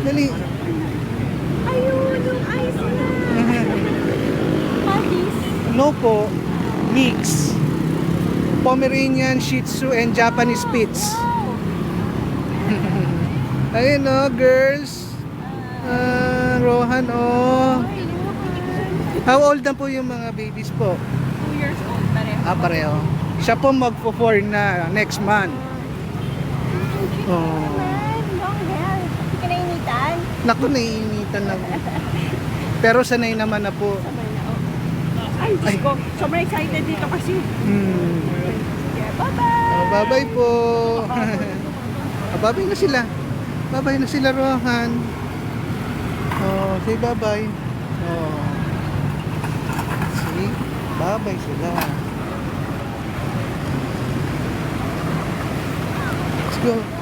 Dali. Ayun, yung ice na. Puppies. No po. Mix. Pomeranian, Shih Tzu, and Japanese Spitz. Wow. Ayun o, girls. Rohan o. Ay, Rohan. How old na po yung mga babies po? 2 years old pareho. Pareho. Siya po magpo-4 na next month. Oh. Man, long hair. Hindi ka nainitan? Naku, naiinitan na po. Pero sanay naman na po. Sabay na, oh. Ay, Diyos ko. Sobrang excited dito kasi. Yeah, bye-bye. Oh, bye-bye po. Bye-bye na sila. Bye-bye na sila, Rohan. Oh, say bye-bye. Oh. See? Bye-bye sila. Let's go.